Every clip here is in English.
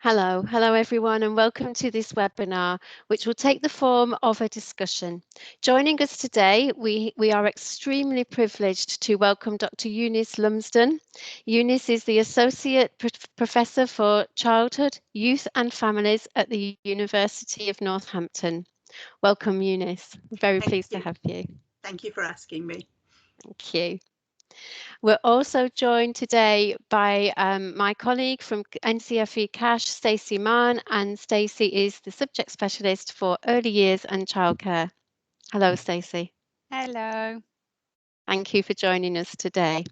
Hello everyone, and welcome to this webinar, which will take the form of a discussion. Joining us today, we are extremely privileged to welcome Dr. Eunice Lumsden. Eunice is the Associate Professor for Childhood, Youth and Families at the University of Northampton. Welcome, Eunice. Very pleased to have you. Thank you for asking me. Thank you. We're also joined today by my colleague from NCFE Cash, Stacey Mann, and Stacey is the subject specialist for early years and childcare. Hello, Stacey. Hello. Thank you for joining us today.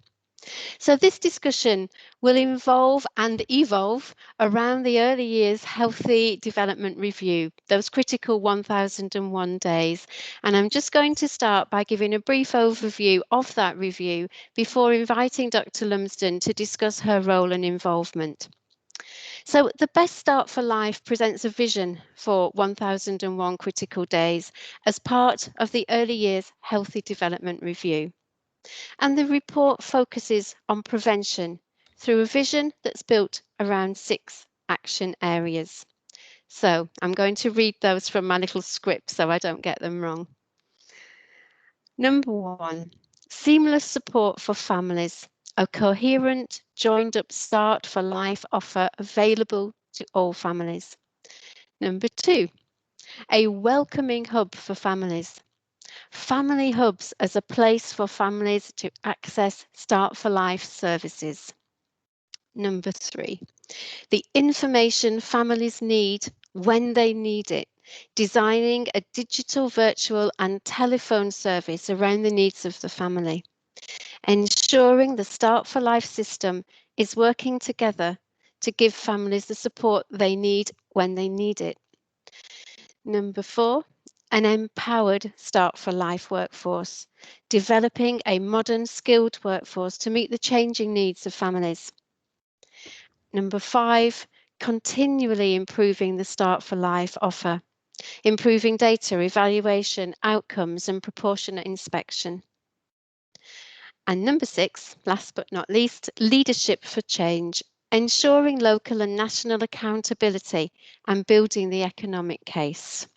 So this discussion will involve and evolve around the early years healthy development review, those critical 1001 days. And I'm just going to start by giving a brief overview of that review before inviting Dr. Lumsden to discuss her role and involvement. So the Best Start for Life presents a vision for 1001 critical days as part of the early years healthy development review. And the report focuses on prevention through a vision that's built around 6 action areas. So I'm going to read those from my little script so I don't get them wrong. Number 1, seamless support for families, a coherent, joined up start for life offer available to all families. Number 2, a welcoming hub for families. Family hubs as a place for families to access Start for Life services. Number 3, the information families need when they need it, designing a digital, virtual and telephone service around the needs of the family, ensuring the Start for Life system is working together to give families the support they need when they need it. Number 4, an empowered Start for Life workforce, developing a modern skilled workforce to meet the changing needs of families. Number 5, continually improving the Start for Life offer, improving data, evaluation, outcomes and proportionate inspection. And number 6, last but not least, leadership for change, ensuring local and national accountability and building the economic case.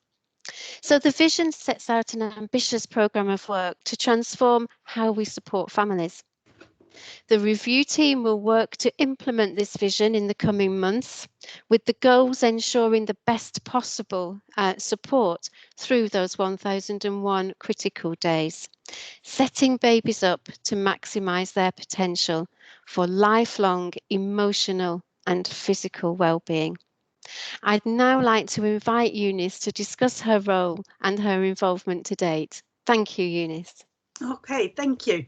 So the vision sets out an ambitious programme of work to transform how we support families. The review team will work to implement this vision in the coming months, with the goals ensuring the best possible support through those 1001 critical days, setting babies up to maximise their potential for lifelong emotional and physical well-being. I'd now like to invite Eunice to discuss her role and her involvement to date. Thank you, Eunice. Okay, thank you.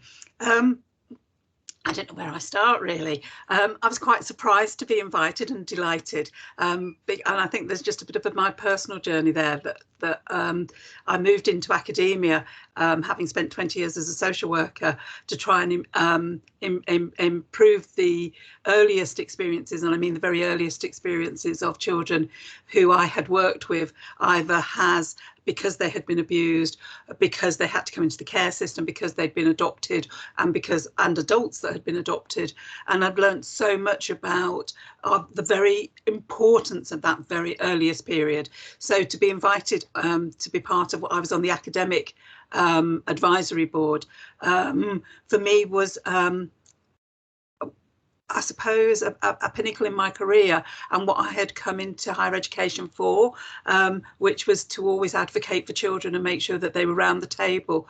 I don't know where I start, really. I was quite surprised to be invited and delighted. And I think there's just a bit of my personal journey there that I moved into academia, having spent 20 years as a social worker, to try and improve the earliest experiences, and I mean the very earliest experiences of children who I had worked with, either because they had been abused, because they had to come into the care system, because they'd been adopted, and adults that had been adopted. And I've learned so much about the very importance of that very earliest period. So to be invited to be part of what I was on the academic advisory board, for me was I suppose a pinnacle in my career, and what I had come into higher education for, which was to always advocate for children and make sure that they were around the table,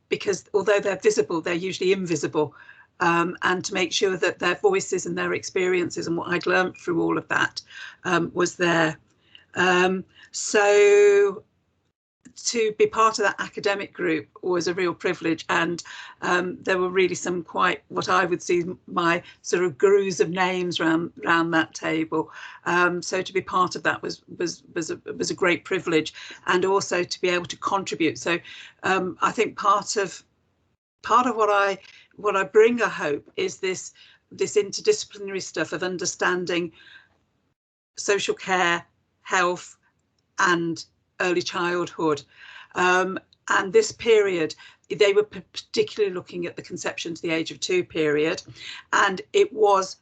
because although they're visible, they're usually invisible, and to make sure that their voices and their experiences and what I'd learned through all of that was there. So to be part of that academic group was a real privilege, and there were really some quite, what I would see, my sort of gurus of names around that table. So to be part of that was a great privilege, and also to be able to contribute. So I think part of what I bring, I hope, is this interdisciplinary stuff of understanding social care, health, and early childhood. And this period, they were particularly looking at the conception to the age of 2 period, and it was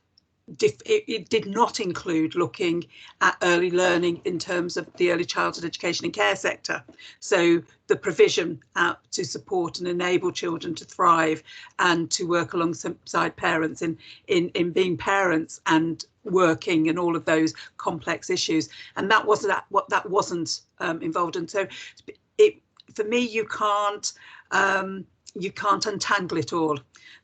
it did not include looking at early learning in terms of the early childhood education and care sector. So the provision to support and enable children to thrive and to work alongside parents in being parents and working and all of those complex issues. And that wasn't involved. And so for me, you can't untangle it all.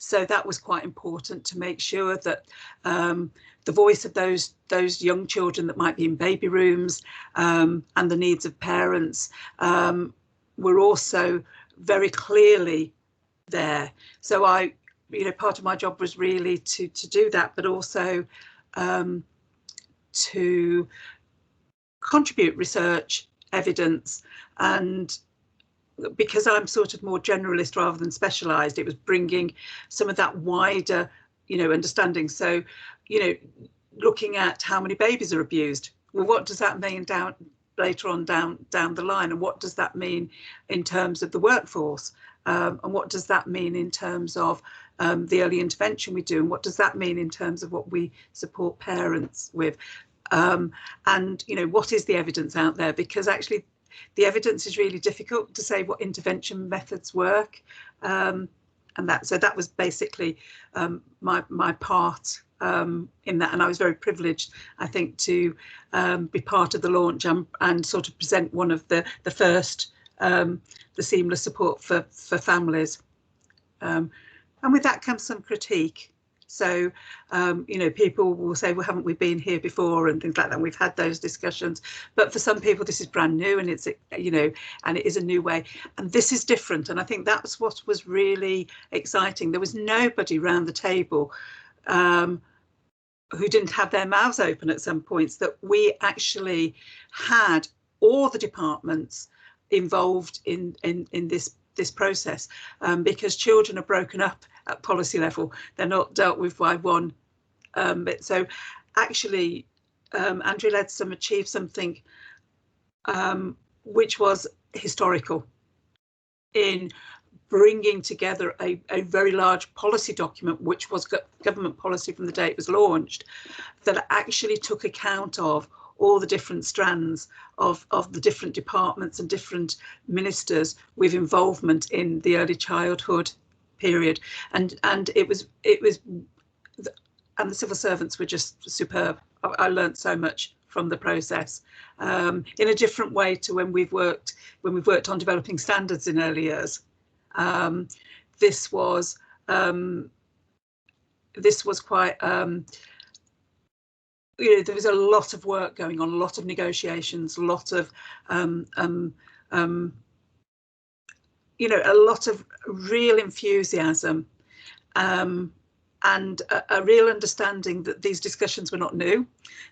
So that was quite important to make sure that the voice of those young children that might be in baby rooms and the needs of parents were also very clearly there. So part of my job was really to do that, but also to contribute research, evidence, and because I'm sort of more generalist rather than specialised, it was bringing some of that wider, understanding. So, looking at how many babies are abused. Well, what does that mean later on down the line, and what does that mean in terms of the workforce, and what does that mean in terms of the early intervention we do, and what does that mean in terms of what we support parents with, and what is the evidence out there? Because actually the evidence is really difficult to say what intervention methods work, and that was basically my part in that, and I was very privileged, I think, to be part of the launch and sort of present one of the first the seamless support for families, and with that comes some critique. So, people will say, well, haven't we been here before and things like that? And we've had those discussions. But for some people, this is brand new, and it's, and it is a new way. And this is different. And I think that's what was really exciting. There was nobody around the table who didn't have their mouths open at some points, that we actually had all the departments involved in this process, because children are broken up at policy level. They're not dealt with by one bit. So actually, Andrew Leadsom achieved something which was historical in bringing together a very large policy document, which was government policy from the day it was launched, that actually took account of all the different strands of the different departments and different ministers with involvement in the early childhood period, and it was and the civil servants were just superb. I learned so much from the process, in a different way to when we've worked on developing standards in early years. This was quite there was a lot of work going on, a lot of negotiations, a lot of a lot of real enthusiasm, and a real understanding that these discussions were not new,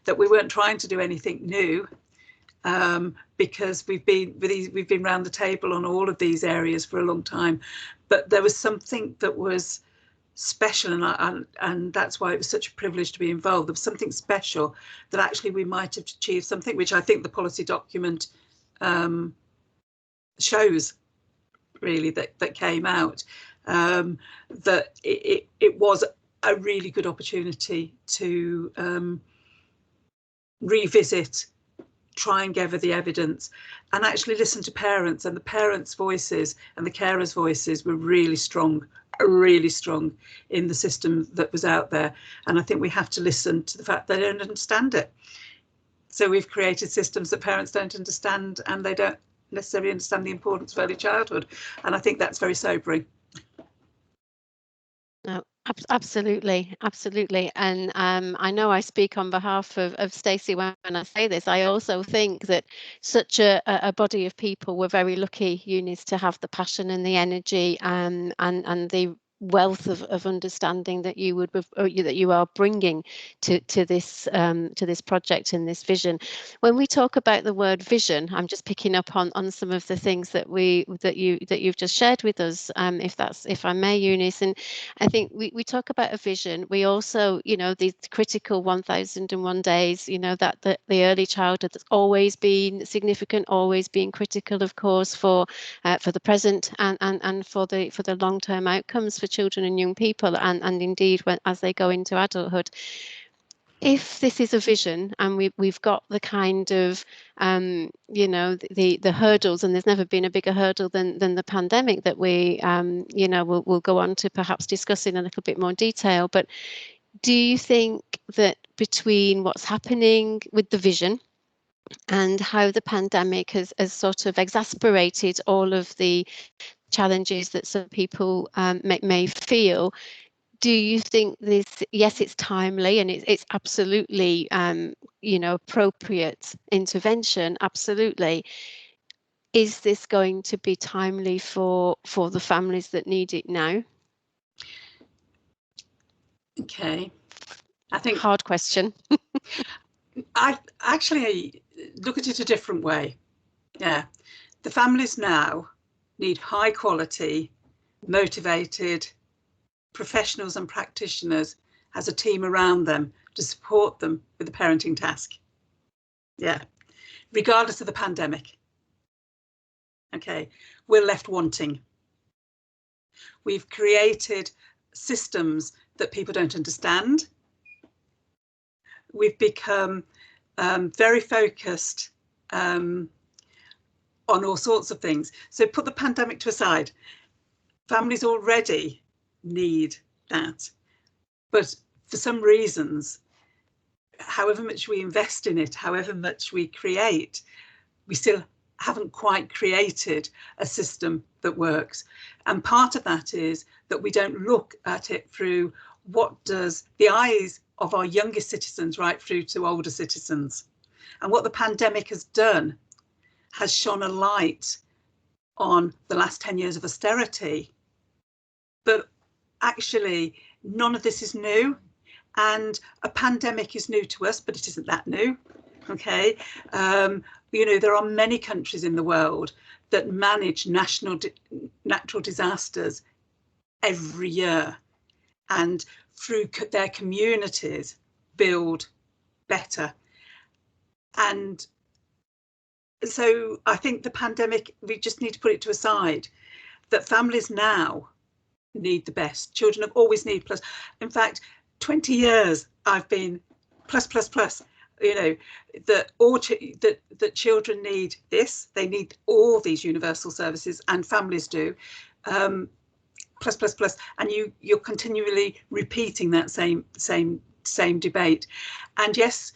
that we weren't trying to do anything new, because we've been round the table on all of these areas for a long time. But there was something that was special, and that's why it was such a privilege to be involved. There was something special that actually we might have achieved something, which I think the policy document shows really, that came out, that it was a really good opportunity to revisit, try and gather the evidence, and actually listen to parents. And the parents' voices and the carers' voices were really strong in the system that was out there. And I think we have to listen to the fact they don't understand it. So we've created systems that parents don't understand, and they don't necessarily understand the importance of early childhood. And I think that's very sobering. No, absolutely. And I know I speak on behalf of Stacey when I say this. I also think that such a body of people were very lucky, Eunice, to have the passion and the energy and the wealth of understanding that you are bringing to this project and this vision. When we talk about the word vision, I'm just picking up on some of the things that you've just shared with us, if I may, Eunice. And I think we talk about a vision. We also, these critical 1001 days, that the early childhood that's always been significant, always been critical, of course, for the present and for the long-term outcomes for children and young people, and indeed as they go into adulthood. if this is a vision and we've got the kind of you know, the hurdles, and there's never been a bigger hurdle than the pandemic that we you know, we'll go on to perhaps discuss in a little bit more detail. But do you think that between what's happening with the vision and how the pandemic has sort of exasperated all of the challenges that some people may feel, do you think this, yes, it's timely and it's absolutely, you know, appropriate intervention, absolutely. Is this going to be timely for the families that need it now? Okay, I think hard question. I actually look at it a different way. Yeah, the families now need high quality, motivated professionals and practitioners as a team around them to support them with the parenting task. Yeah, regardless of the pandemic. Okay, we're left wanting. We've created systems that people don't understand. We've become very focused on all sorts of things. So put the pandemic to aside. Families already need that. But for some reasons, however much we invest in it, however much we create, we still haven't quite created a system that works. And part of that is that we don't look at it through what does the eyes of our youngest citizens right through to older citizens. And what the pandemic has done has shone a light on the last 10 years of austerity. But actually, none of this is new. And a pandemic is new to us, but it isn't that new. Okay. You know, there are many countries in the world that manage natural disasters every year, and through their communities build better. And so I think the pandemic, we just need to put it to a side, that families now need the best. Children have always needed plus. In fact, 20 years I've been plus, plus, plus. You know, that children need this, they need all these universal services, and families do. Plus, plus, plus, and you're continually repeating that same debate. And yes,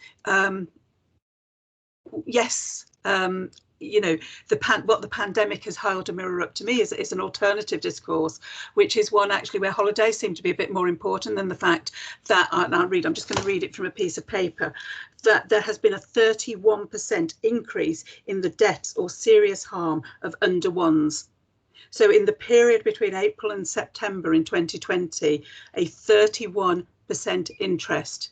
you know, what the pandemic has held a mirror up to me is an alternative discourse, which is one actually where holidays seem to be a bit more important than the fact that, I'm just going to read it from a piece of paper, that there has been a 31% increase in the deaths or serious harm of under ones. So in the period between April and September in 2020, a 31% interest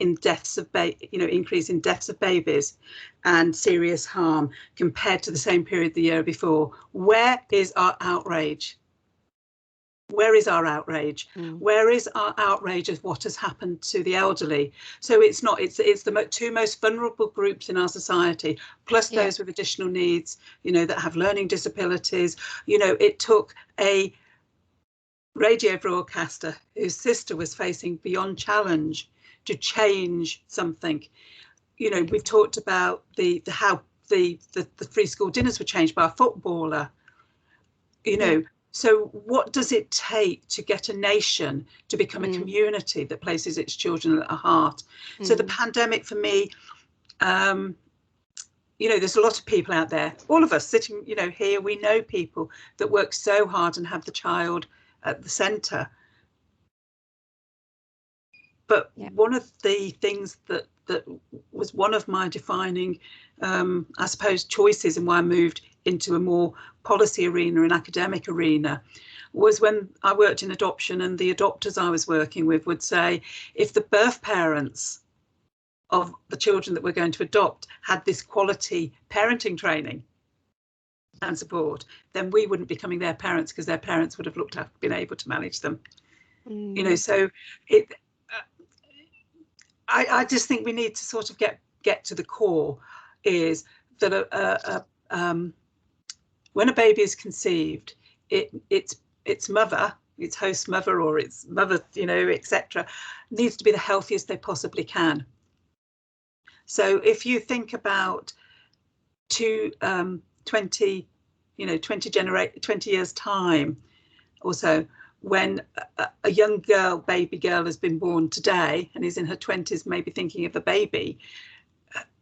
in deaths of increase in deaths of babies and serious harm compared to the same period the year before. Where is our outrage? Where is our outrage? Where is our outrage of what has happened to the elderly? So it's the two most vulnerable groups in our society, plus those with additional needs, you know, that have learning disabilities. You know, it took a radio broadcaster whose sister was facing beyond challenge to change something. You know, we've talked about how the free school dinners were changed by a footballer. You know, so what does it take to get a nation to become a community that places its children at the heart? So the pandemic for me, you know, there's a lot of people out there, all of us sitting, you know, here, we know people that work so hard and have the child at the centre. But one of the things that was one of my defining, I suppose, choices and why I moved into a more policy arena and academic arena was when I worked in adoption, and the adopters I was working with would say, if the birth parents of the children that we're going to adopt had this quality parenting training and support, then we wouldn't be becoming their parents, because their parents would have been able to manage them. You know, so I just think we need to sort of get to the core, is that when a baby is conceived, its mother, its host mother, or its mother, you know, etc., needs to be the healthiest they possibly can. So if you think about 20 years time or so, when a young girl, baby girl, has been born today and is in her 20s, maybe thinking of a baby,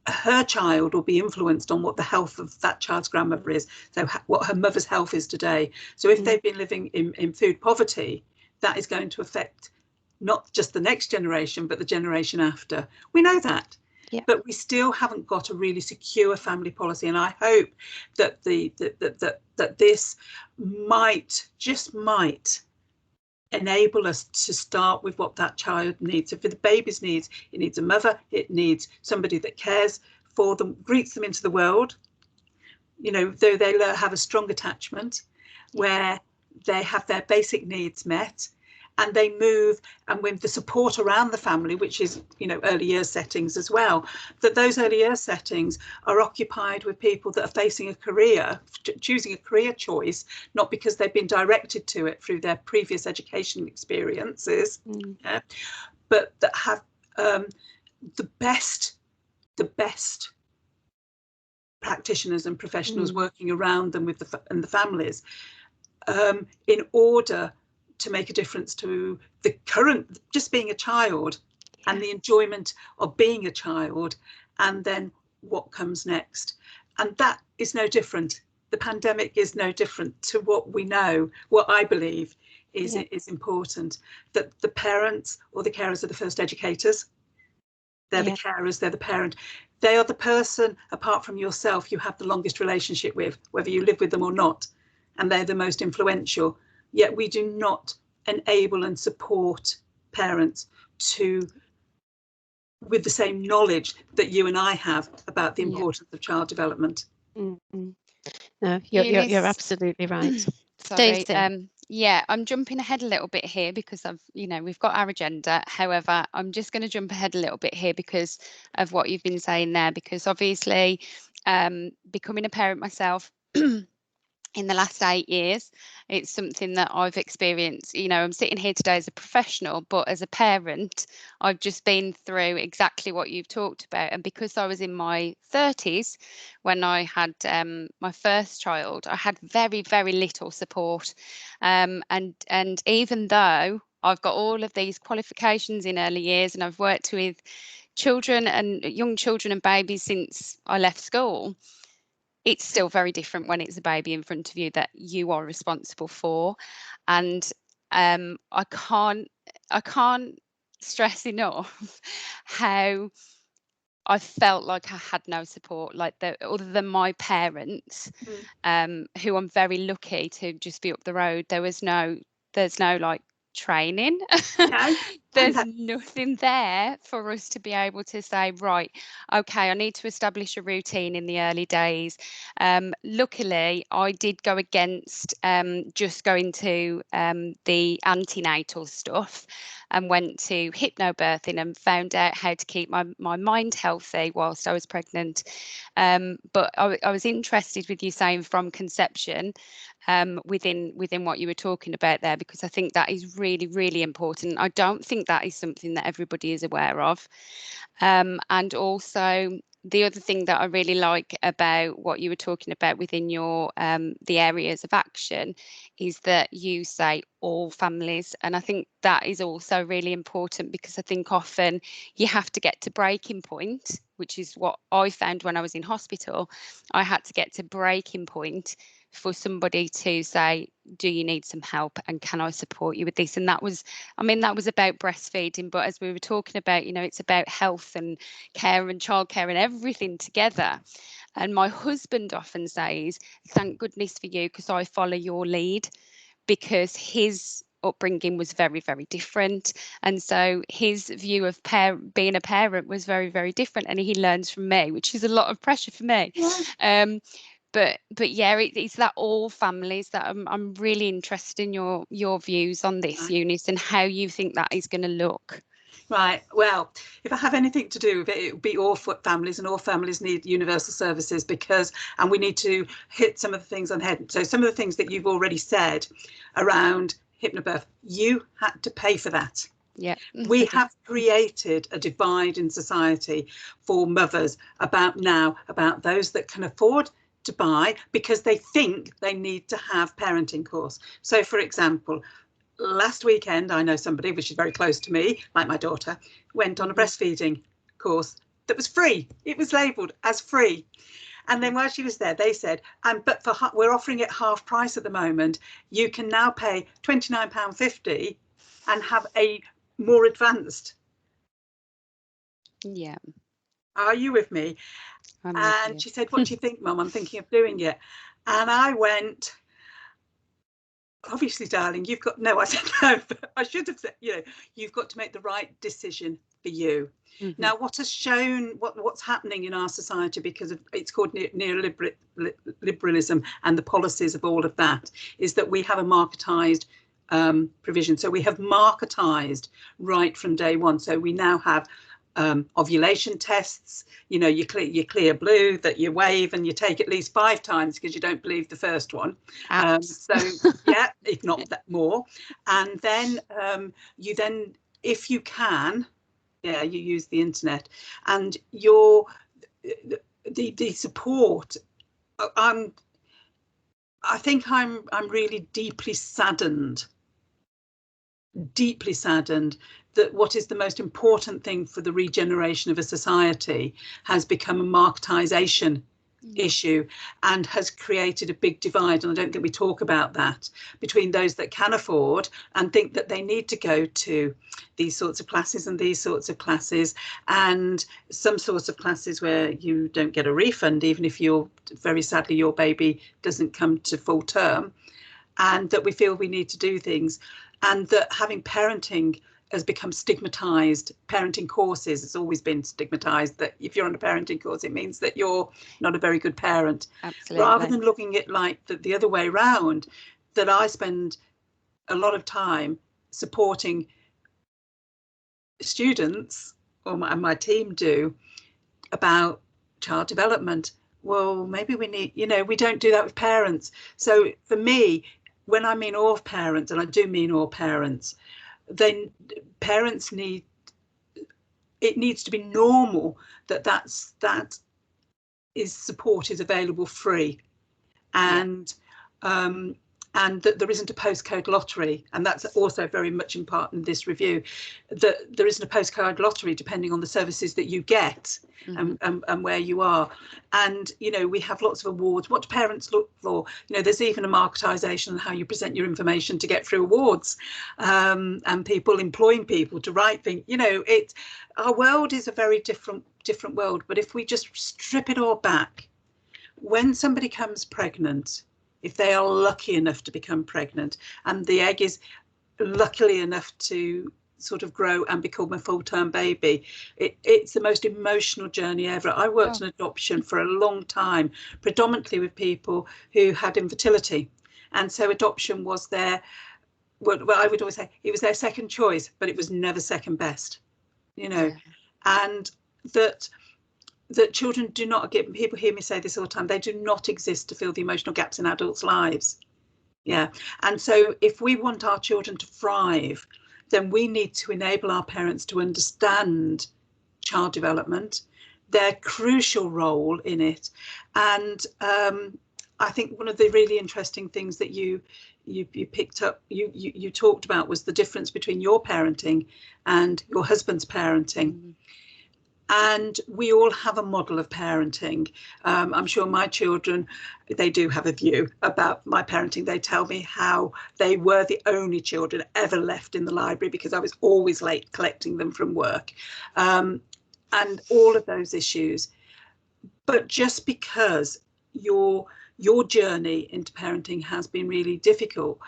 her child will be influenced on what the health of that child's grandmother is, so what her mother's health is today. So if they've been living in food poverty, that is going to affect not just the next generation, but the generation after. We know that. Yeah. But we still haven't got a really secure family policy, and I hope that that this might enable us to start with what that child needs. So for the baby's needs, it needs a mother, it needs somebody that cares for them, greets them into the world, though they have a strong attachment, where they have their basic needs met, and they move, and with the support around the family, which is, early years settings as well, that those early years settings are occupied with people that are facing a career, choosing a career choice, not because they've been directed to it through their previous education experiences, but that have the best practitioners and professionals working around them with the families, in order to make a difference to the current, just being a child, and the enjoyment of being a child, and then what comes next. And that is no different. The pandemic is no different to what we know, what I believe is important, that the parents or the carers are the first educators. They're the carers, they're the parent. They are the person, apart from yourself, you have the longest relationship with, whether you live with them or not. And they're the most influential. Yet we do not enable and support parents with the same knowledge that you and I have about the importance of child development. No, you're absolutely right. Sorry. I'm jumping ahead a little bit here because we've got our agenda. However, I'm just going to jump ahead a little bit here because of what you've been saying there, because obviously becoming a parent myself in the last 8 years, it's something that I've experienced. I'm sitting here today as a professional, but as a parent, I've just been through exactly what you've talked about. And because I was in my 30s when I had my first child, I had very, very little support. And even though I've got all of these qualifications in early years and I've worked with children and young children and babies since I left school, it's still very different when it's a baby in front of you that you are responsible for. And I can't stress enough how I felt like I had no support, other than my parents, who I'm very lucky to just be up the road. There's no training. There's nothing there for us to be able to say, right, okay, I need to establish a routine in the early days. Luckily, I did go against just going to the antenatal stuff and went to hypnobirthing and found out how to keep my mind healthy whilst I was pregnant. But I was interested with you saying from conception, within what you were talking about there, because I think that is really, really important. I don't think that is something that everybody is aware of. And also, the other thing that I really like about what you were talking about within your the areas of action is that you say all families. And I think that is also really important, because I think often you have to get to breaking point, which is what I found when I was in hospital. I had to get to breaking point for somebody to say, do you need some help and can I support you with this? And that was about breastfeeding, but as we were talking about, it's about health and care and childcare and everything together. And my husband often says, thank goodness for you, because I follow your lead, because his upbringing was very, very different, and so his view of being a parent was very, very different, and he learns from me, which is a lot of pressure for me. But yeah, it's that all families that I'm really interested in your views on this, Eunice, and how you think that is going to look. Right. Well, if I have anything to do with it, it would be all families, and all families need universal services, and we need to hit some of the things on the head. So some of the things that you've already said around hypnobirth, you had to pay for that. Yeah. We have created a divide in society for mothers about those that can afford to buy because they think they need to have parenting course. So, for example, last weekend, I know somebody, which is very close to me, like my daughter, went on a breastfeeding course that was free. It was labelled as free. And then while she was there, they said, but we're offering it half price at the moment. You can now pay £29.50 and have a more advanced. Yeah. Are you with me? And she said, what do you think, Mum? I'm thinking of doing it. And I went, obviously, darling, you've got, no, I said, no, I should have said, you've got to make the right decision for you. Now, what has shown, what's happening in our society, because of, it's called neoliberalism and the policies of all of that, is that we have a marketized provision. So we have marketized right from day one. So we now have ovulation tests, you clear blue that you wave and you take at least 5 times because you don't believe the first one. So yeah, if not that more. And then you then, if you can, you use the internet and the support. I think I'm really deeply saddened that what is the most important thing for the regeneration of a society has become a marketization issue and has created a big divide. And I don't think we talk about that between those that can afford and think that they need to go to these sorts of classes and these sorts of classes, and some sorts of classes where you don't get a refund, even if very sadly your baby doesn't come to full term, and that we feel we need to do things, and that having parenting has become stigmatized. Parenting courses has always been stigmatized, that if you're on a parenting course, it means that you're not a very good parent. Absolutely. Rather than looking at like the other way around, that I spend a lot of time supporting students, and my team do, about child development. Well, maybe we need, we don't do that with parents. So for me, when I mean all parents, and I do mean all parents, then parents it needs to be normal that support is available free, and and that there isn't a postcode lottery. And that's also very much in part in this review, that there isn't a postcode lottery depending on the services that you get and where you are. And we have lots of awards. What do parents look for? There's even a marketization on how you present your information to get through awards, and people employing people to write things. Our world is a very different world. But if we just strip it all back, when somebody comes pregnant, if they are lucky enough to become pregnant and the egg is luckily enough to sort of grow and become a full-term baby, it's the most emotional journey ever. I worked in adoption for a long time, predominantly with people who had infertility, and so adoption was I would always say it was their second choice, but it was never second best, and that children do not get, people hear me say this all the time, they do not exist to fill the emotional gaps in adults' lives. And so if we want our children to thrive, then we need to enable our parents to understand child development, their crucial role in it. And I think one of the really interesting things that you picked up, you talked about, was the difference between your parenting and your husband's parenting. And we all have a model of parenting. I'm sure my children, they do have a view about my parenting. They tell me how they were the only children ever left in the library because I was always late collecting them from work, and all of those issues. But just because your journey into parenting has been really difficult,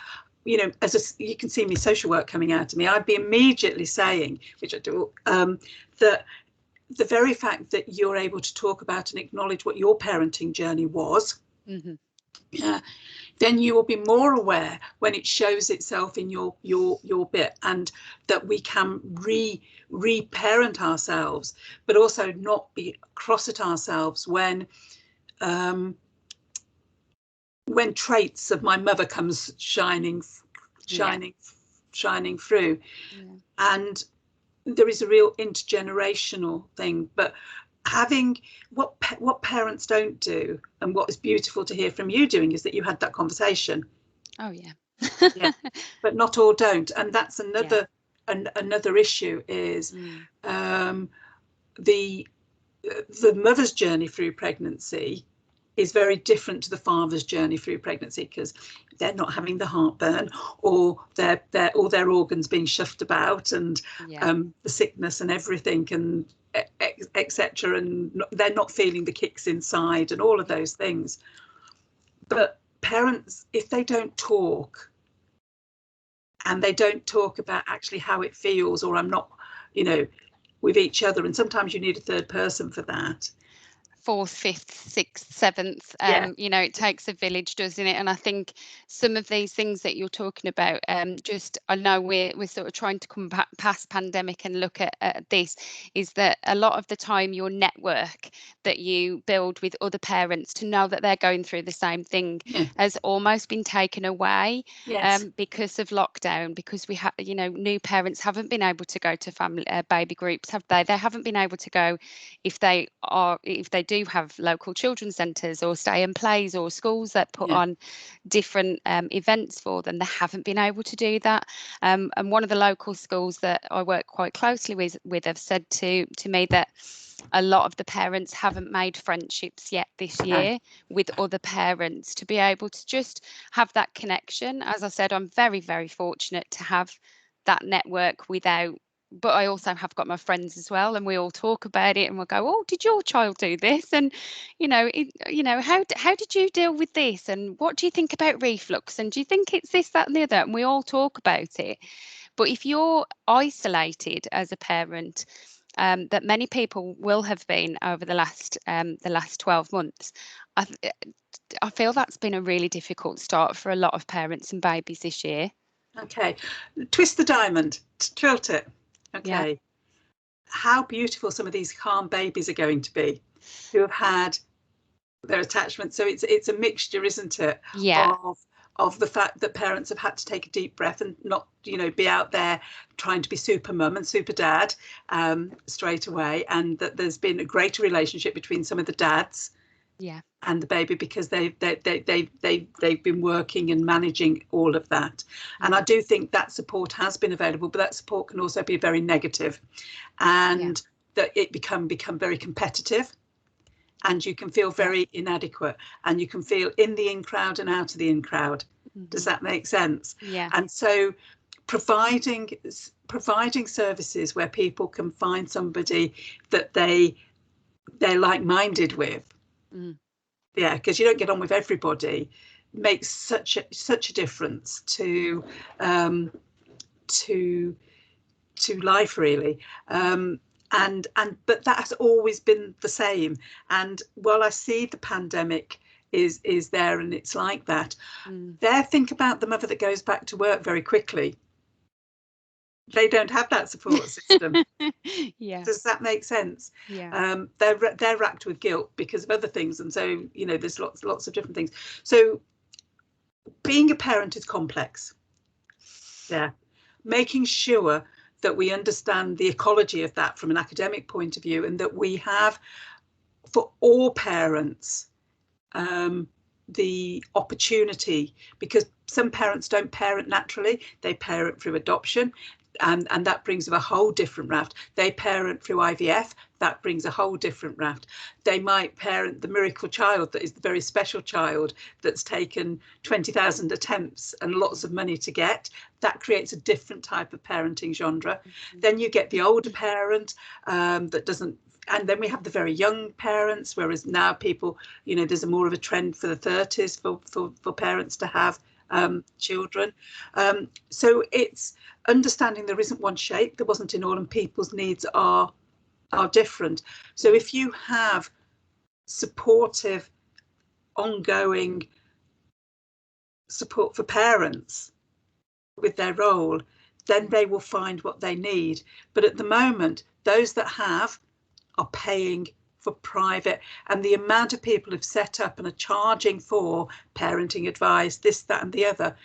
you can see me social work coming out of me, I'd be immediately saying, which I do, that the very fact that you're able to talk about and acknowledge what your parenting journey was, then you will be more aware when it shows itself in your bit, and that we can re-parent ourselves, but also not be cross at ourselves when traits of my mother comes shining shining through. Yeah. And there is a real intergenerational thing, but having what parents don't do, and what is beautiful to hear from you doing, is that you had that conversation. Oh yeah. Yeah, but not all don't, and that's another Yeah. another issue is the mother's journey through pregnancy is very different to the father's journey through pregnancy, because they're not having the heartburn, or all their organs being shuffled about, and the sickness and everything, and etc. And they're not feeling the kicks inside and all of those things. But parents, if they don't talk, and they don't talk about actually how it feels, or I'm not, with each other, and sometimes you need a third person for that. 4th, 5th, 6th, 7th, it takes a village, doesn't it? And I think some of these things that you're talking about, I know we're sort of trying to come past pandemic and look at this, is that a lot of the time your network that you build with other parents to know that they're going through the same thing has almost been taken away because of lockdown, because we have, new parents haven't been able to go to family baby groups, have they? They haven't been able to go if they do have local children's centres or stay and plays, or schools that put on different events for them. They haven't been able to do that. And one of the local schools that I work quite closely with have said to me that a lot of the parents haven't made friendships yet this year with other parents to be able to just have that connection. As I said, I'm very, very fortunate to have that network but I also have got my friends as well, and we all talk about it, and we'll go, oh, did your child do this? And, how did you deal with this? And what do you think about reflux? And do you think it's this, that, and the other? And we all talk about it. But if you're isolated as a parent, that many people will have been over the last 12 months, I feel that's been a really difficult start for a lot of parents and babies this year. Okay, twist the diamond, tilt it. Okay. Yeah. How beautiful some of these calm babies are going to be, who have had their attachment. So it's a mixture, isn't it? Yeah. Of the fact that parents have had to take a deep breath and not, be out there trying to be super mum and super dad straight away, and that there's been a greater relationship between some of the dads and the baby, because they've been working and managing all of that. And I do think that support has been available, but that support can also be very negative, and that it become very competitive, and you can feel very inadequate, and you can feel in the in crowd and out of the in crowd. Does that make sense? Yeah. And so providing services where people can find somebody that they're like-minded with, because you don't get on with everybody, makes such a difference to life, really. But that has always been the same. And while I see the pandemic is there and it's like that, think about the mother that goes back to work very quickly. They don't have that support system. Does that make sense? They're racked with guilt because of other things, and so there's lots of different things. So being a parent is complex. Making sure that we understand the ecology of that from an academic point of view, and that we have, for all parents, the opportunity, because some parents don't parent naturally, they parent through adoption, and that brings a whole different raft. They parent through IVF, that brings a whole different raft. They might parent the miracle child, that is the very special child that's taken 20,000 attempts and lots of money to get. That creates a different type of parenting genre. Then you get the older parent that doesn't, and then we have the very young parents, whereas now people, there's more of a trend for the 30s for parents to have children. So it's understanding there isn't one shape, there wasn't in all, and people's needs are different. So if you have supportive, ongoing support for parents with their role, then they will find what they need. But at the moment, those that have are paying for private, and the amount of people who've set up and are charging for parenting advice, this, that, and the other,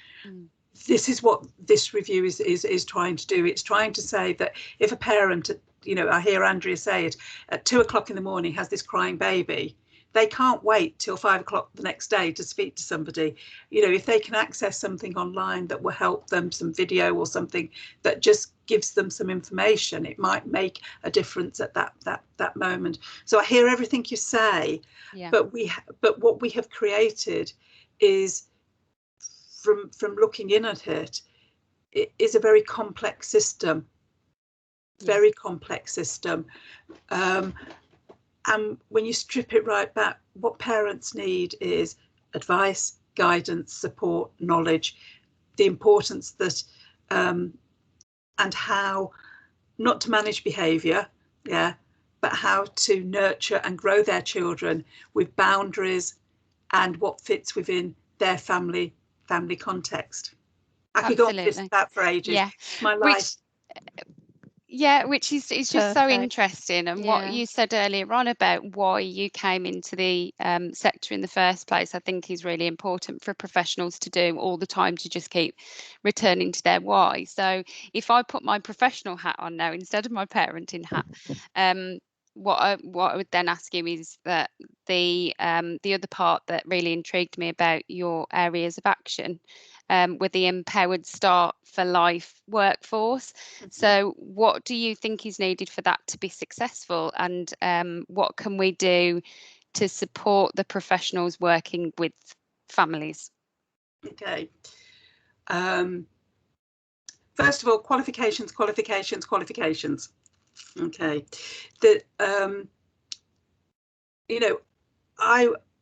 this is what this review is trying to do. It's trying to say that if a parent, you know, I hear Andrea say it, at 2 o'clock in the morning has this crying baby, they can't wait till 5 o'clock the next day to speak to somebody. You know, if they can access something online that will help them, some video or something that just gives them some information, it might make a difference at that moment. So I hear everything you say, Yeah. but what we have created is, from looking in at it, it is a very complex system, very complex system. And when you strip it right back, what parents need is advice, guidance, support, knowledge, the importance that, and how not to manage behaviour, but how to nurture and grow their children with boundaries and what fits within their family context. I could go on this that for ages. Yeah. It's my life. Which is just so interesting. And what you said earlier on about why you came into the sector in the first place, I think is really important for professionals to do all the time, to just keep returning to their why. So if I put my professional hat on now instead of my parenting hat, what I would then ask you is that the other part that really intrigued me about your areas of action with the empowered start for life workforce. So what do you think is needed for that to be successful, and what can we do to support the professionals working with families? Okay. First of all, qualifications. Okay. You know,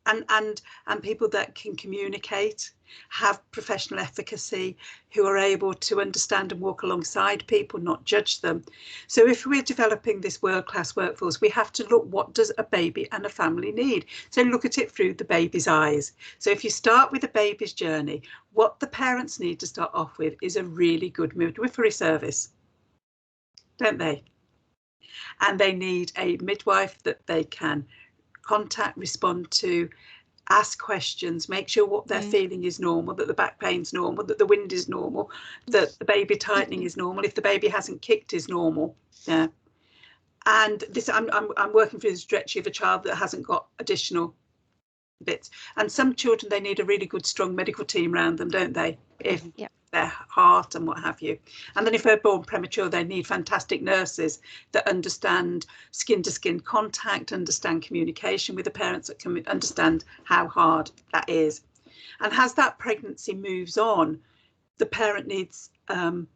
and people that can communicate, have professional efficacy, who are able to understand and walk alongside people, not judge them. So if we're developing this world-class workforce, we have to look, what does a baby and a family need? So look at it through the baby's eyes. So if you start with the baby's journey, what the parents need to start off with is a really good midwifery service, don't they? And they need a midwife that they can contact, respond to, ask questions, make sure what they're feeling is normal, that the back pain's normal, that the wind is normal, that the baby tightening is normal, if the baby hasn't kicked is normal. Yeah. And this, I'm working through the trajectory of a child that hasn't got additional bits. And some children, they need a really good, strong medical team around them, don't they? If their heart and what have you. And then if they're born premature, they need fantastic nurses that understand skin to skin contact, understand communication with the parents, that can understand how hard that is. And as that pregnancy moves on, the parent needs other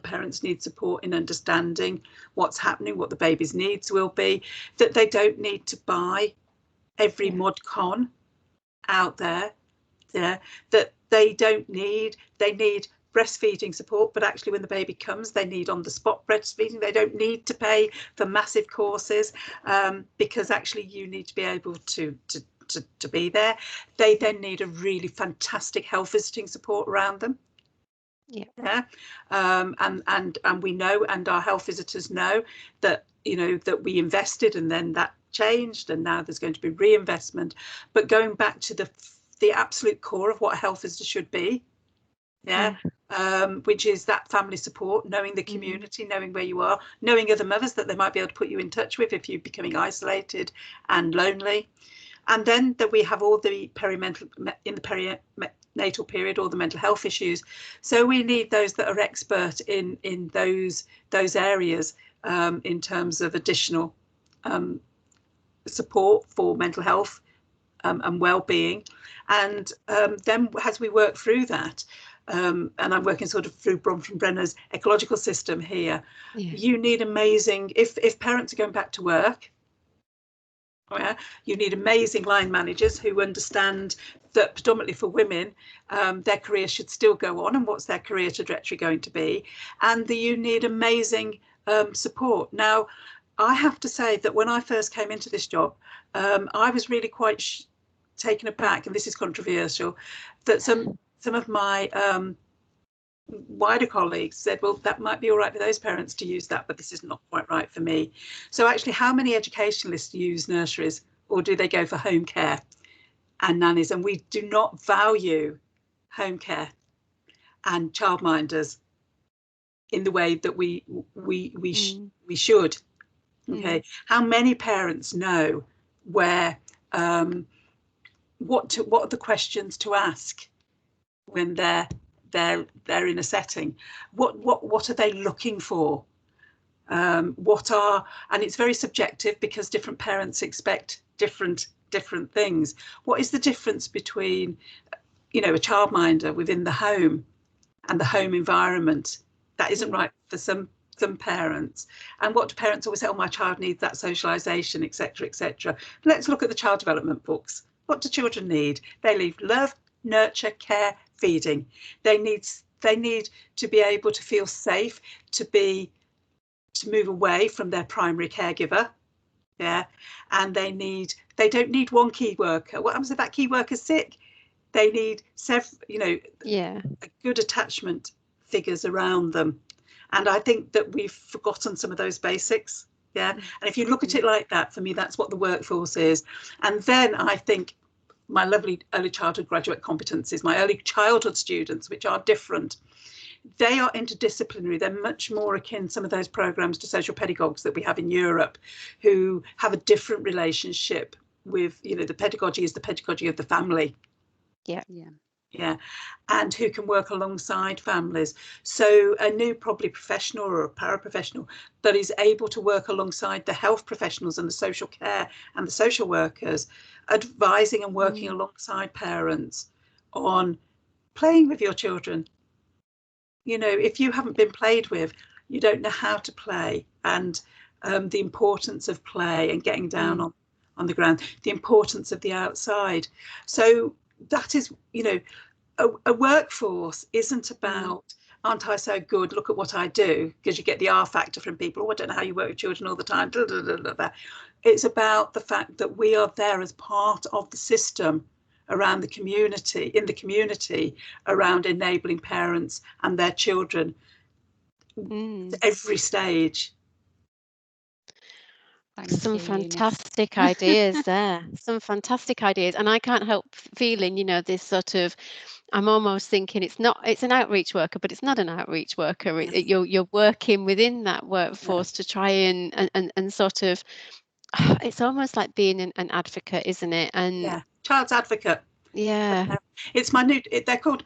parents need support in understanding what's happening, what the baby's needs will be, that they don't need to buy every mod con out there, that they need breastfeeding support, but actually when the baby comes, they need on the spot breastfeeding. They don't need to pay for massive courses, because actually you need to be able to be there. They then need a really fantastic health visiting support around them. And we know, and our health visitors know, that, you know, that we invested and then that changed, and now there's going to be reinvestment. But going back to the absolute core of what a health visitor should be, which is that family support, knowing the community, knowing where you are, knowing other mothers that they might be able to put you in touch with if you're becoming isolated and lonely. And then that we have all the in the perinatal period, all the mental health issues. So we need those that are expert in those areas, in terms of additional support for mental health and well-being. And then as we work through that, and I'm working sort of through Bronfenbrenner's ecological system here, you need amazing, if parents are going back to work, you need amazing line managers who understand that predominantly for women, their career should still go on, and what's their career trajectory going to be, and that you need amazing support. Now, I have to say that when I first came into this job, I was really quite taken aback, and this is controversial, that some of my wider colleagues said, well, that might be all right for those parents to use that, but this is not quite right for me. So actually, how many educationalists use nurseries, or do they go for home care and nannies? And we do not value home care. and childminders in the way that we should. Okay, how many parents know where what are the questions to ask when they're in a setting? What are they looking for? And it's very subjective because different parents expect different things. What is the difference between, you know, a childminder within the home and the home environment? That isn't right for some parents. And what do parents always say? Oh, my child needs that socialization, etc., etc. Let's look at the child development books. What do children need? They need love, nurture, care, feeding. They need to be able to feel safe, to move away from their primary caregiver. Yeah, and they don't need one key worker. What happens if that key worker's sick? They need several, you know, a good attachment figures around them. And I think that we've forgotten some of those basics. Yeah. And if you look at it like that, for me, that's what the workforce is. And then I think my lovely early childhood graduate competencies, my early childhood students, which are different, they are interdisciplinary. They're much more akin, some of those programs, to social pedagogues that we have in Europe, who have a different relationship with, you know, the pedagogy is the pedagogy of the family. Yeah, and who can work alongside families. So a new probably professional or a paraprofessional that is able to work alongside the health professionals and the social care and the social workers, advising and working alongside parents on playing with your children. You know, if you haven't been played with, you don't know how to play, and the importance of play and getting down on the ground, the importance of the outside. So that is, you know, a workforce isn't about, aren't I so good, look at what I do, because you get the R factor from people, oh, I don't know how you work with children all the time. It's about the fact that we are there as part of the system around the community, in the community, around enabling parents and their children at every stage. Some fantastic ideas there, some fantastic ideas. And I can't help feeling, you know, this sort of, I'm almost thinking it's an outreach worker, but it's not an outreach worker. You're working within that workforce to try and sort of, it's almost like being an advocate, isn't it? And child's advocate. Yeah, it's my new. They're called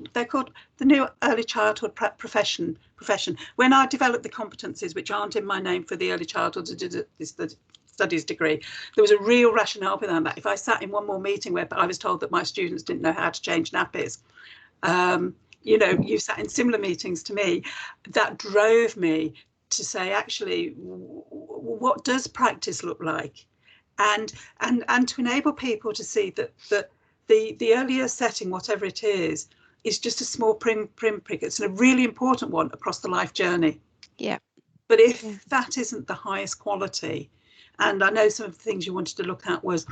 the new early childhood profession. When I developed the competencies, which aren't in my name for the early childhood studies degree, there was a real rationale behind that. If I sat in one more meeting where I was told that my students didn't know how to change nappies, you know, you sat in similar meetings to me, that drove me to say, actually, what does practice look like? And to enable people to see that the earlier setting, whatever it is just a small pinprick. It's a really important one across the life journey. Yeah. But if that isn't the highest quality, and I know some of the things you wanted to look at was,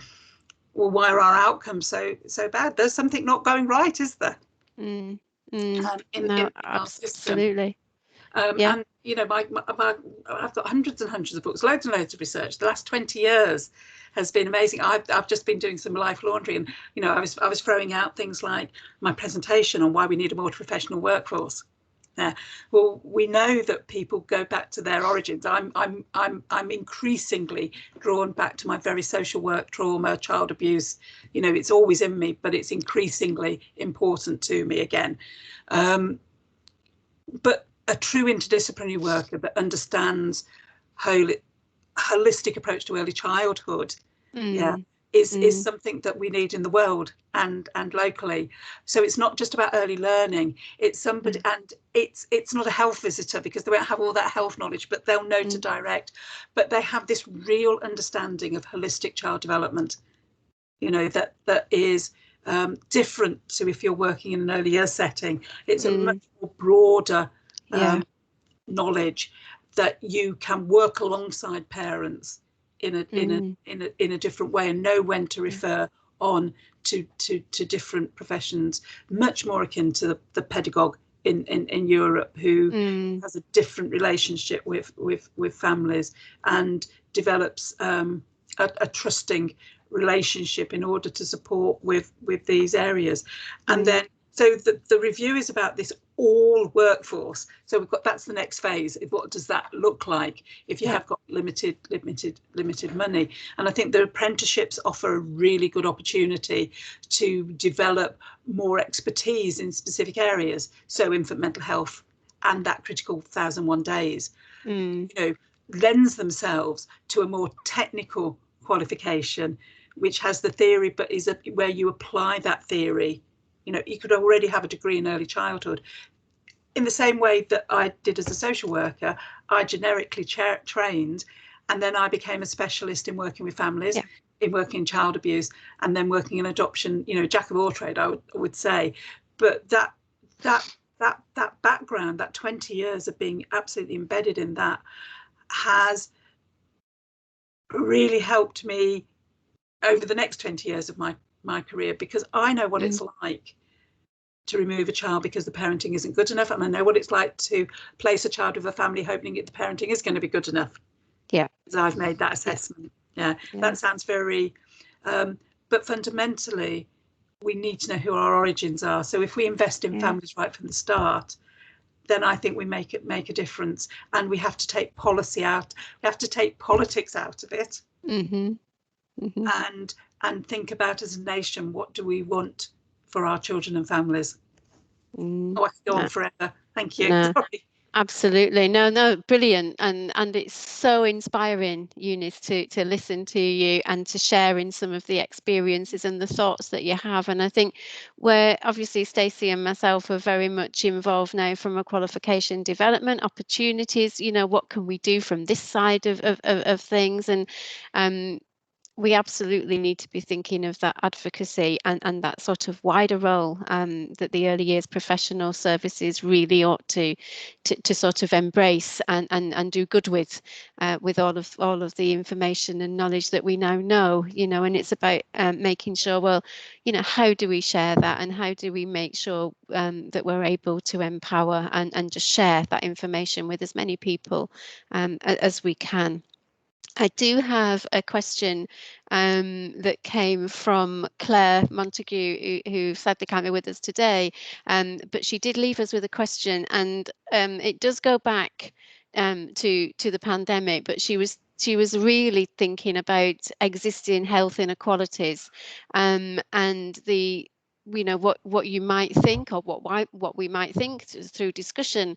well, why are our outcomes so bad? There's something not going right, is there? No, absolutely. And you know, I've got hundreds and hundreds of books, loads and loads of research. The last 20 years has been amazing. I've just been doing some life laundry, and you know, I was throwing out things like my presentation on why we need a more professional workforce. Well, we know that people go back to their origins. I'm increasingly drawn back to my very social work, trauma, child abuse. You know, it's always in me, but it's increasingly important to me again. But a true interdisciplinary worker that understands holistic approach to early childhood, is something that we need in the world and locally. So it's not just about early learning. It's somebody, and it's not a health visitor, because they won't have all that health knowledge, but they'll know to direct. But they have this real understanding of holistic child development. You know, that is different to if you're working in an early years setting. It's a much more broader knowledge that you can work alongside parents in a different way and know when to refer on to different professions, much more akin to the pedagogue in Europe, who has a different relationship with families and develops a trusting relationship in order to support with these areas. And then So the review is about this all workforce. So we've got, that's the next phase. What does that look like if you have got limited money? And I think the apprenticeships offer a really good opportunity to develop more expertise in specific areas. So infant mental health and that critical 1001 days, you know, lends themselves to a more technical qualification, which has the theory, but is where you apply that theory. You know, you could already have a degree in early childhood. In the same way that I did as a social worker, I generically trained, and then I became a specialist in working with families, in working in child abuse, and then working in adoption. You know, jack of all trade, I would say. But that background, that 20 years of being absolutely embedded in that, has really helped me over the next 20 years of my career, because I know what it's like to remove a child because the parenting isn't good enough, and I know what it's like to place a child with a family hoping that the parenting is going to be good enough. Because I've made that assessment. That sounds very but fundamentally we need to know who our origins are. So if we invest in families right from the start, then I think we make a difference. And we have to take policy out, we have to take politics out of it. And think about, as a nation, what do we want for our children and families? Oh, I could go on forever. Thank you. Sorry. Absolutely. No, brilliant. And it's so inspiring, Eunice, to listen to you and to share in some of the experiences and the thoughts that you have. And I think where obviously Stacey and myself are very much involved now from a qualification development opportunities, you know, what can we do from this side of things? And we absolutely need to be thinking of that advocacy and that sort of wider role that the early years professional services really ought to sort of embrace and do good with all of the information and knowledge that we now know, you know. And it's about making sure, well, you know, how do we share that, and how do we make sure that we're able to empower and just share that information with as many people as we can. I do have a question that came from Claire Montague, who sadly can't be with us today, but she did leave us with a question, and it does go back to the pandemic, but she was really thinking about existing health inequalities and the, you know, what you might think, or what we might think through discussion,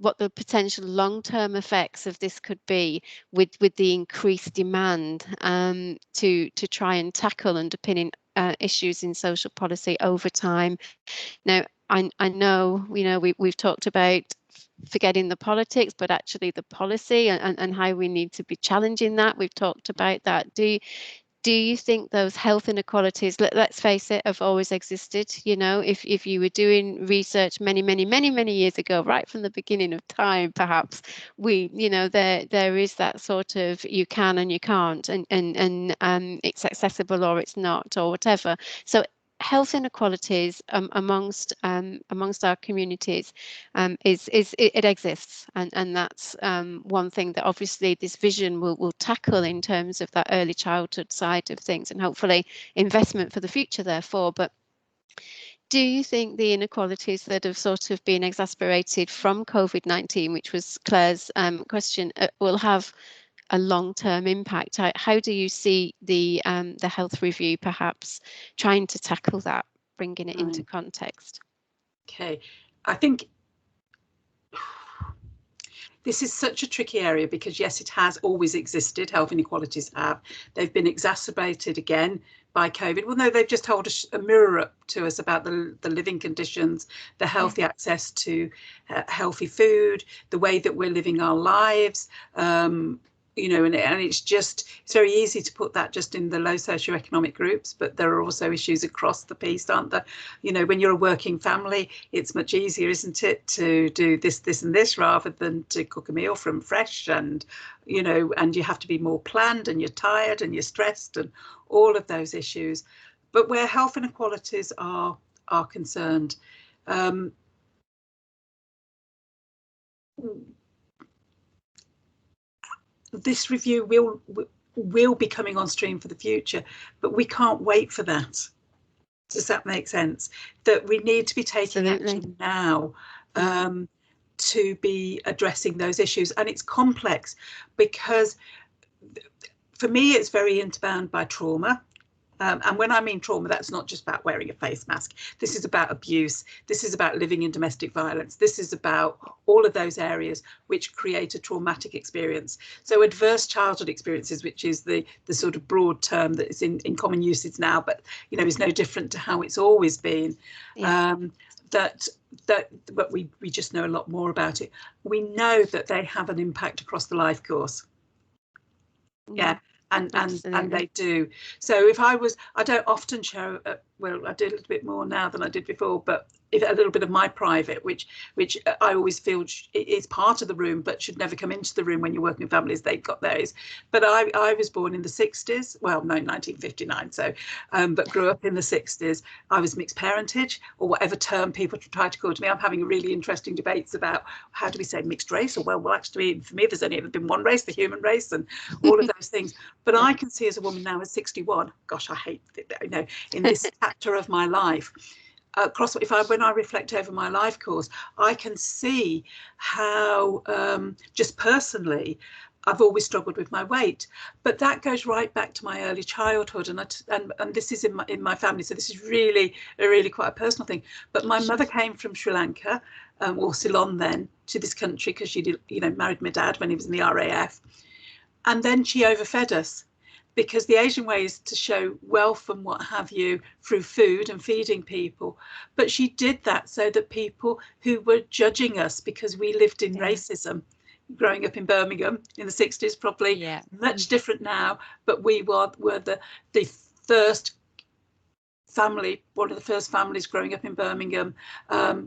what the potential long-term effects of this could be with the increased demand to try and tackle underpinning issues in social policy over time. Now, I know, you know, we've talked about forgetting the politics, but actually the policy and how we need to be challenging that. We've talked about that. Do you think those health inequalities, let's face it, have always existed? You know, if you were doing research many years ago, right from the beginning of time, perhaps you know, there is that sort of you can and you can't, and it's accessible or it's not, or whatever. So health inequalities amongst our communities it exists, and that's one thing that obviously this vision will tackle in terms of that early childhood side of things, and hopefully investment for the future therefore. But do you think the inequalities that have sort of been exacerbated from COVID-19, which was Claire's question, will have a long-term impact? How do you see the health review perhaps trying to tackle that, bringing it into context? Okay, I think this is such a tricky area, because yes, it has always existed. Health inequalities have. They've been exacerbated again by COVID. Well, no, they've just held a mirror up to us about the living conditions, the healthy access to healthy food, the way that we're living our lives. You know, and it's very easy to put that just in the low socioeconomic groups, but there are also issues across the piece, aren't there? You know, when you're a working family, it's much easier, isn't it, to do this and this rather than to cook a meal from fresh, and, you know, and you have to be more planned, and you're tired and you're stressed, and all of those issues. But where health inequalities are concerned, this review will be coming on stream for the future, but we can't wait for that. Does that make sense? That we need to be taking Absolutely. action now to be addressing those issues. And it's complex because for me, it's very interbound by trauma. And when I mean trauma, that's not just about wearing a face mask. This is about abuse. This is about living in domestic violence. This is about all of those areas which create a traumatic experience. So adverse childhood experiences, which is the sort of broad term that is in common usage now, but, you know, is no different to how it's always been. Yeah. But we just know a lot more about it. We know that they have an impact across the life course. Yeah. And they do. So if I don't often show, well, I do a little bit more now than I did before, but if a little bit of my private, which I always feel is part of the room, but should never come into the room when you're working with families. They've got theirs. But I was born in the 60s. Well, no, 1959. So, but grew up in the 60s. I was mixed parentage, or whatever term people try to call to me. I'm having a really interesting debates about how do we say mixed race, or well, actually, for me, there's only ever been one race, the human race, and all of those things. But I can see as a woman now at 61, gosh, I hate it, you know, in this chapter of my life, when I reflect over my life course, I can see how just personally I've always struggled with my weight, but that goes right back to my early childhood, and this is in my family, so this is really quite a personal thing. But my mother came from Sri Lanka, or Ceylon then, to this country because she married my dad when he was in the RAF, and then she overfed us. Because the Asian way is to show wealth and what have you through food and feeding people. But she did that so that people who were judging us because we lived in racism, growing up in Birmingham in the 60s, probably much different now, but we were the first family, one of the first families growing up in Birmingham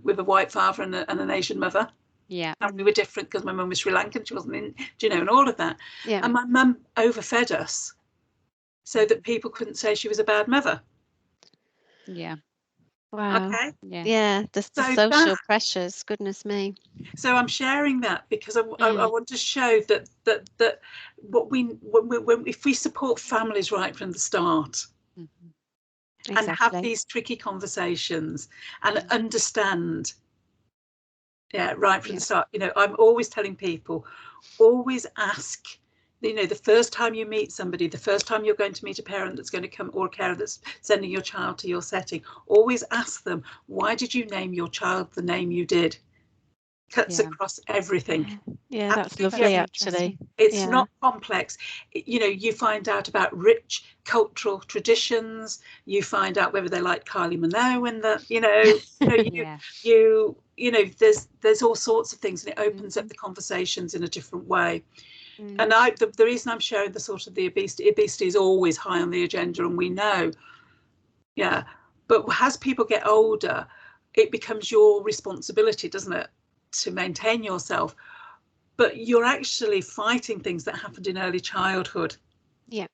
with a white father and an Asian mother. Yeah. And we were different because my mum was Sri Lankan, she wasn't in, and all of that. Yeah. And my mum overfed us so that people couldn't say she was a bad mother. Yeah. Wow. Okay. Yeah. The social pressures. Goodness me. So I'm sharing that because I want to show that what if we support families right from the start, and have these tricky conversations and understand, right from the start. I'm always telling people, always ask. The first time you meet somebody, the first time you're going to meet a parent that's going to come, or a carer that's sending your child to your setting, always ask them, why did you name your child the name you did? Cuts across everything. Yeah, that's lovely, actually. It's not complex. You find out about rich cultural traditions. You find out whether they like Kylie Minogue and there's all sorts of things, and it opens up the conversations in a different way. And the reason I'm showing the sort of the obesity is always high on the agenda, and we know, but as people get older, it becomes your responsibility, doesn't it, to maintain yourself, but you're actually fighting things that happened in early childhood. Yeah.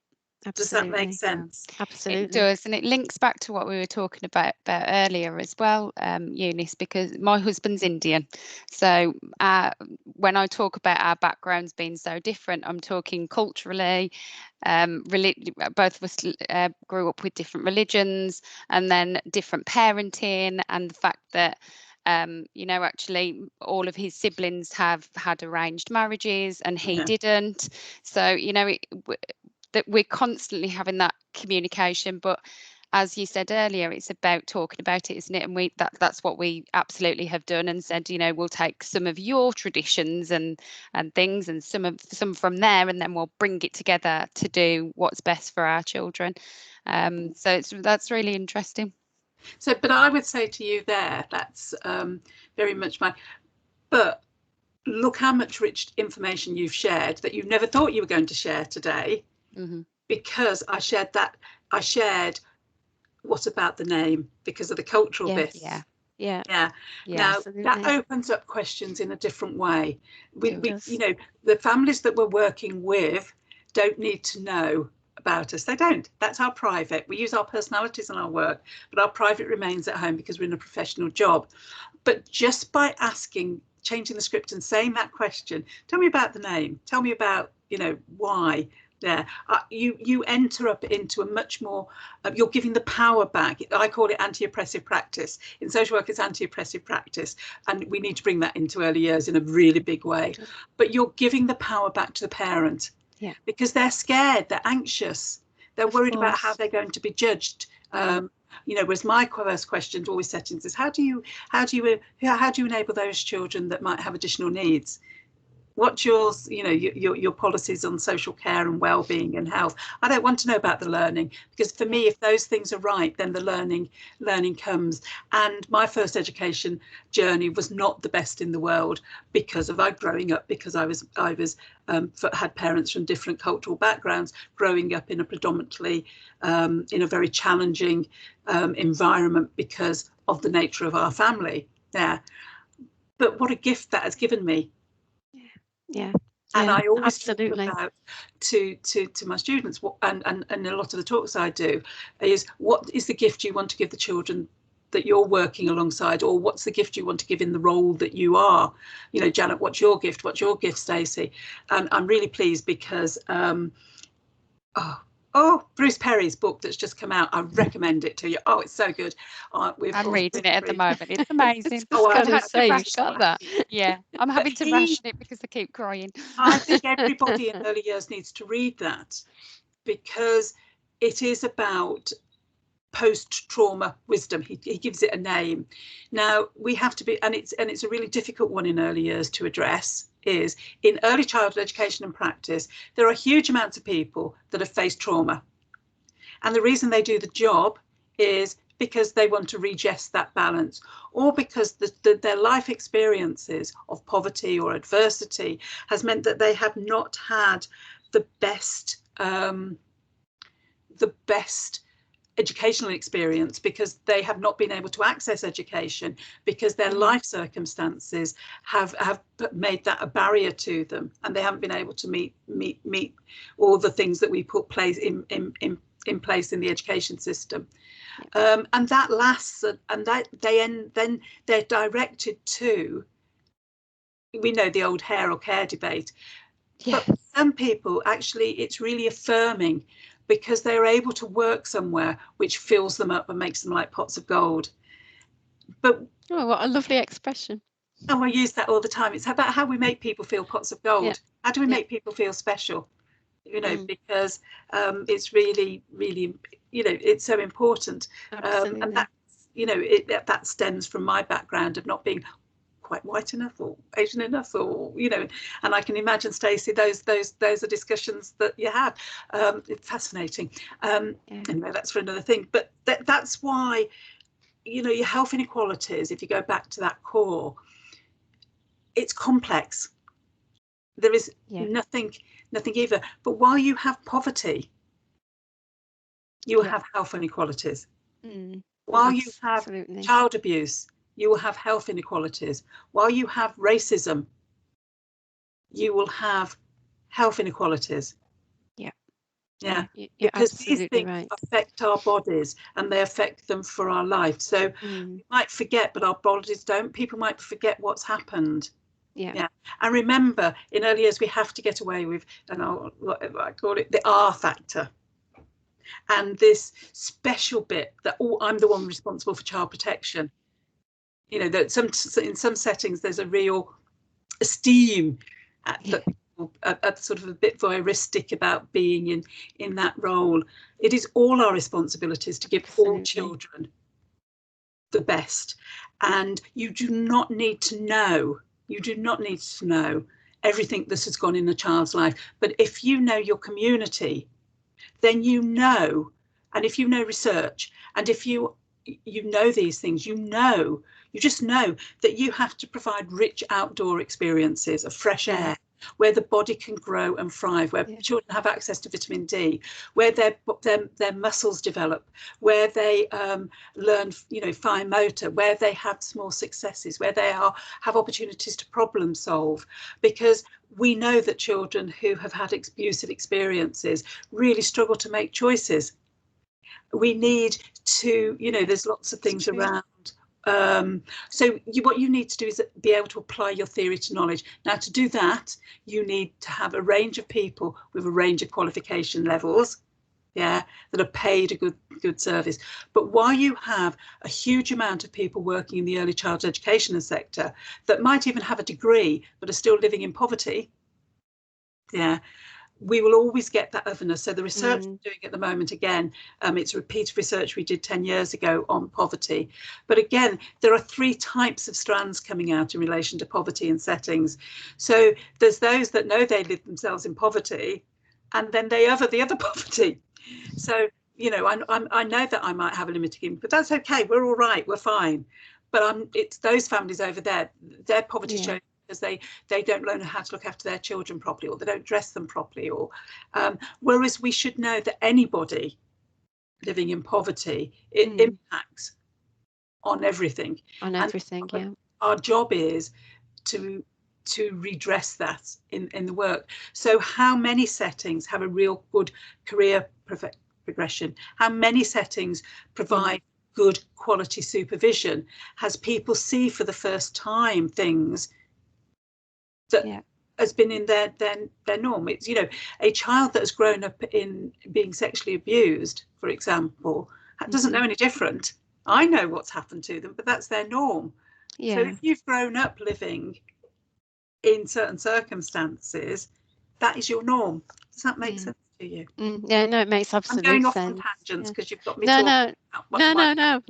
Absolutely. Does that make sense? Absolutely. It does, and it links back to what we were talking about earlier as well, Eunice, because my husband's Indian. So when I talk about our backgrounds being so different, I'm talking culturally. Both of us grew up with different religions, and then different parenting, and the fact that actually all of his siblings have had arranged marriages and he didn't. So that we're constantly having that communication, but as you said earlier, it's about talking about it, isn't it? And that's what we absolutely have done, and said, we'll take some of your traditions and things, and some from there, and then we'll bring it together to do what's best for our children. So that's really interesting. So, but I would say to you there, that's very much but look how much rich information you've shared that you never thought you were going to share today. Because I shared what about the name, because of the cultural bits. Now absolutely. That opens up questions in a different way. We the families that we're working with don't need to know about us. They don't. That's our private. We use our personalities in our work, but our private remains at home because we're in a professional job. But just by asking, changing the script and saying that question, tell me about the name, tell me about why, Yeah, you enter up into a much more, you're giving the power back. I call it anti-oppressive practice. In social work, it's anti-oppressive practice, and we need to bring that into early years in a really big way. But you're giving the power back to the parent, because they're scared, they're anxious, they're worried about how they're going to be judged. You know, whereas my first question to all settings is how do you enable those children that might have additional needs? What's yours, you know, your policies on social care and well-being and health? I don't want to know about the learning, because for me, if those things are right, then the learning comes. And my first education journey was not the best in the world because of growing up, because I had parents from different cultural backgrounds, growing up in a predominantly in a very challenging environment because of the nature of our family. But what a gift that has given me. Yeah. And I always absolutely talk about to my students, and a lot of the talks I do is, what is the gift you want to give the children that you're working alongside, or what's the gift you want to give in the role that you are? You know, Janet, what's your gift? What's your gift, Stacey? And I'm really pleased because Bruce Perry's book that's just come out, I recommend it to you. Oh, it's so good. I'm reading it at the moment. It's amazing. I've got to say, you've got that. Yeah, I'm having to ration it because I keep crying. I think everybody in early years needs to read that, because it is about post-trauma wisdom. He gives it a name. Now we have to be, and it's a really difficult one in early years to address, is in early childhood education and practice, there are huge amounts of people that have faced trauma. And the reason they do the job is because they want to redress that balance, or because their life experiences of poverty or adversity has meant that they have not had the best educational experience, because they have not been able to access education because their life circumstances have made that a barrier to them, and they haven't been able to meet all the things that we put in place in the education system. And that lasts, and that then they're directed to, we know the old hair or care debate, but some people actually it's really affirming, because they're able to work somewhere which fills them up and makes them like pots of gold. But what a lovely expression. I use that all the time. It's about how we make people feel pots of gold. How do we make people feel special? You know, because it's really, really, you know, it's so important. And that's, you know, that stems from my background of not being quite white enough or Asian enough, or, you know, and I can imagine, Stacey, those are discussions that you have. It's fascinating. Anyway, that's for another thing. But that's why, you know, your health inequalities, if you go back to that core, it's complex. There is nothing either. But while you have poverty, you will have health inequalities. While you have child abuse, you will have health inequalities. While you have racism, you will have health inequalities. Because these things affect our bodies, and they affect them for our life. So we might forget, but our bodies don't. People might forget what's happened. And remember, in early years, we have to get away with, and I call it the R factor. And this special bit that I'm the one responsible for child protection. You know, that in some settings there's a real esteem at sort of a bit voyeuristic about being in that role. It is all our responsibilities to give all children the best, and you do not need to know everything that has gone in a child's life. But if you know your community, then you know, and if you know research, and if you know these things, you just know that you have to provide rich outdoor experiences of fresh air, where the body can grow and thrive, where children have access to vitamin D, where their muscles develop, where they learn, you know, fine motor, where they have small successes, where they have opportunities to problem solve. Because we know that children who have had abusive experiences really struggle to make choices. We need to, you know, there's lots of things around What you need to do is be able to apply your theory to knowledge. Now, to do that, you need to have a range of people with a range of qualification levels, that are paid a good service. But while you have a huge amount of people working in the early childhood education sector that might even have a degree but are still living in poverty, we will always get that otherness. So the research we're doing at the moment, again, it's a repeat of research we did 10 years ago on poverty. But again, there are 3 types of strands coming out in relation to poverty and settings. So there's those that know they live themselves in poverty, and then they other the other poverty. So, you know, I know that I might have a limited income, but that's okay. We're all right. We're fine. But it's those families over there, their poverty shows because they don't learn how to look after their children properly, or they don't dress them properly, or whereas we should know that anybody living in poverty, it impacts on everything. On everything, and our job is to redress that in the work. So how many settings have a real good career progression? How many settings provide good quality supervision? Has people see for the first time things that has been in their norm? It's, you know, a child that has grown up in being sexually abused, for example, doesn't know any different. I know what's happened to them, but that's their norm. So if you've grown up living in certain circumstances, that is your norm. Does that make sense to you? Yeah, no, it makes absolute sense. I'm going off on tangents because you've got me talking. No.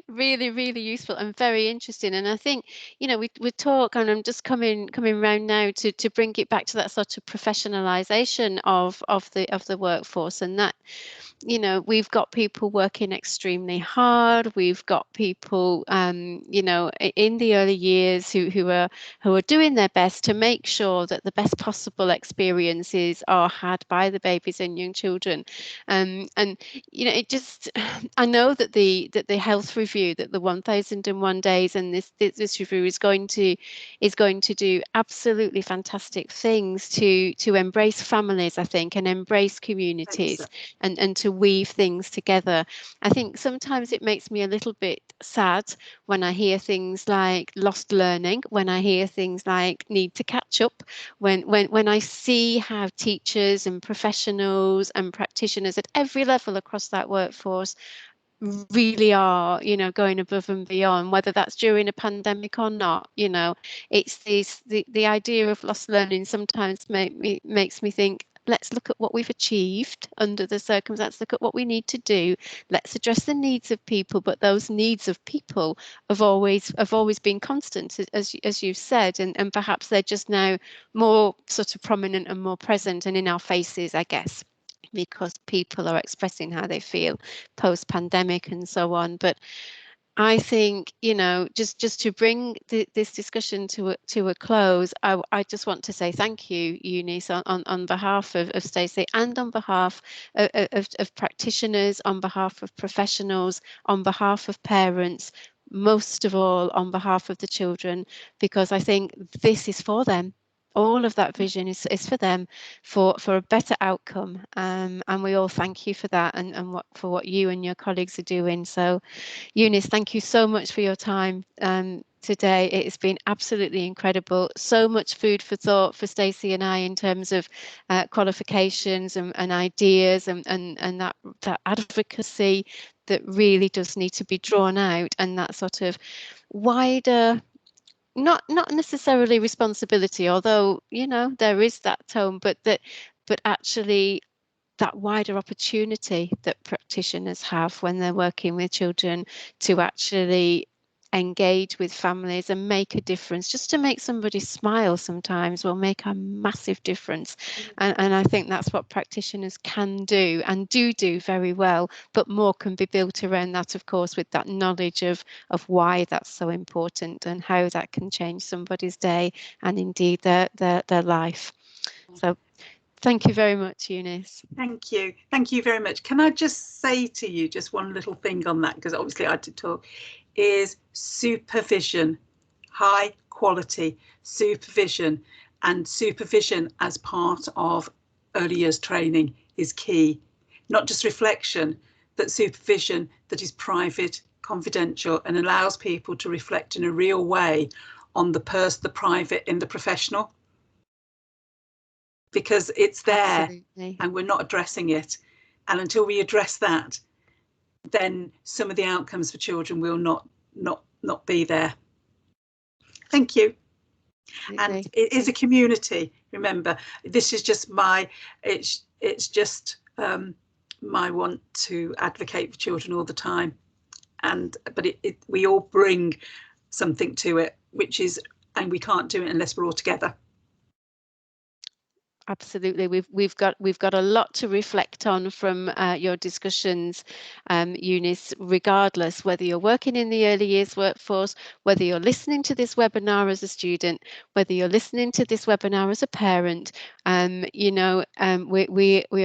Really, really useful and very interesting. And I think, you know, we talk, and I'm just coming round now to bring it back to that sort of professionalization of the workforce, and that, you know, we've got people working extremely hard. We've got people, you know, in the early years who are doing their best to make sure that the best possible experiences are had by the babies and young children. And you know, it just, I know that the health review, that the 1001 days, and this review is going to do absolutely fantastic things to embrace families, I think, and embrace communities, and to weave things together. I think sometimes it makes me a little bit sad when I hear things like lost learning, when I hear things like need to catch up, when I see how teachers and professionals and practitioners at every level across that workforce really are, you know, going above and beyond, whether that's during a pandemic or not. You know, it's the idea of lost learning sometimes makes me think, let's look at what we've achieved under the circumstances, look at what we need to do, let's address the needs of people, but those needs of people have always been constant, as you've said, and perhaps they're just now more sort of prominent and more present and in our faces, I guess, because people are expressing how they feel post-pandemic and so on. But I think, you know, just to bring this discussion to a close, I just want to say thank you, Eunice, on behalf of Stacey, and on behalf of practitioners, on behalf of professionals, on behalf of parents, most of all on behalf of the children, because I think this is for them. All of that vision is for them, for a better outcome, and we all thank you for that, and for what you and your colleagues are doing. So Eunice, thank you so much for your time today. It has been absolutely incredible. So much food for thought for Stacey and I in terms of qualifications and ideas, and that advocacy that really does need to be drawn out, and that sort of wider, not necessarily responsibility, although, you know, there is that tone, but actually that wider opportunity that practitioners have when they're working with children to actually engage with families and make a difference. Just to make somebody smile sometimes will make a massive difference. And I think that's what practitioners can do and do very well, but more can be built around that, of course, with that knowledge of why that's so important and how that can change somebody's day and indeed their life. So thank you very much, Eunice. Thank you. Thank you very much. Can I just say to you just one little thing on that, because obviously I did talk, is supervision, high quality supervision, and supervision as part of early years training is key. Not just reflection, but supervision that is private, confidential, and allows people to reflect in a real way on the private in the professional, because it's there. Absolutely. And we're not addressing it. And until we address that, then some of the outcomes for children will not be there. Thank you. Absolutely. And it is a community. Remember, this is just it's just my want to advocate for children all the time. But we all bring something to it, and we can't do it unless we're all together. Absolutely, we've got a lot to reflect on from your discussions, Eunice, regardless whether you're working in the early years workforce, whether you're listening to this webinar as a student, whether you're listening to this webinar as a parent. We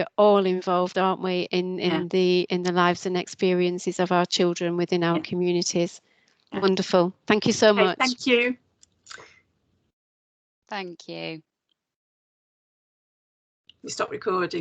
are all involved, aren't we, in the lives and experiences of our children within our communities. Yeah. Wonderful. Thank you so much. Thank you. Thank you. We stop recording.